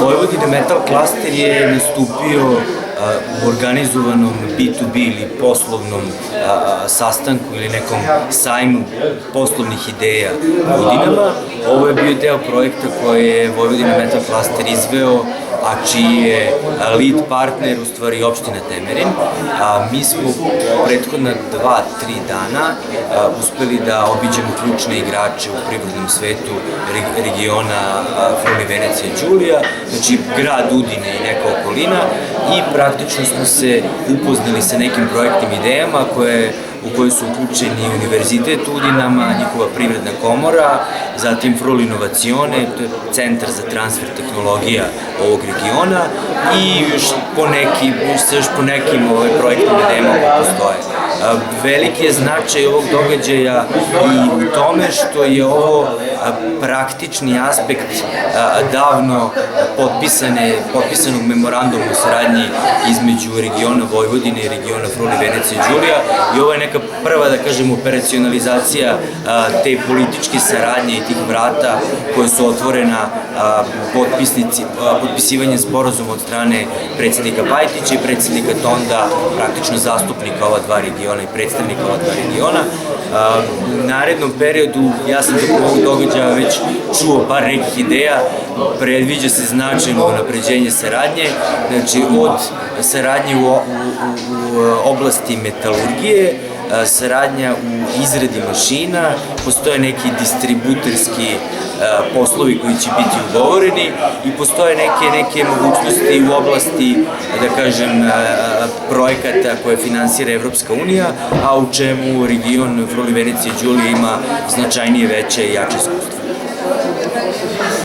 Vojvodina Metal Cluster je nastupio u organizovanom B2B ili poslovnom sastanku ili nekom sajmu poslovnih ideja u Dinama. Ovo je bio deo projekta koje je Vojvodina Metal Cluster izveo, a čiji je lead partner u stvari opština Temerin. Mi smo prethodna 2-3 dana uspeli da obiđemo ključne igrače u privrednom svetu regiona Fruli, Venecija i Đulija, znači grad Udine i neka okolina, i praktično smo se upoznali sa nekim projektnim idejama u kojoj su uključeni Univerzitet u Udinama, njihova privredna komora, zatim Frul Inovacione, to je centar za transfer tehnologija ovog regiona, i još po nekim projektnim idejama koje postoje. Veliki je značaj ovog događaja i u tome što je ovo praktični aspekt davno potpisanog memoranduma o saradnji između regiona Vojvodine i regiona Fruli, Venecija i Đulija, i ovo je neka prva, da kažem, operacionalizacija te političke saradnje i tih vrata koje su otvorena potpisivanjem sporazuma od strane predsednika Pajtića i predsednika Tonda, praktično zastupnika ova dva regiona i predstavnika ova dva regiona. U narednom periodu, ja sam tokom ovog događaja već čuo par nekih ideja, predviđa se značajno unapređenje saradnje, znači od saradnje u oblasti metalurgije, saradnja u izradi mašina, postoje neki distributerski poslovi koji će biti ugovoreni i postoje neke mogućnosti u oblasti, da kažem, projekata koje finansira Evropska unija, a u čemu region Fruli, Venecija i Đulija ima značajnije, veće i jače iskustvo.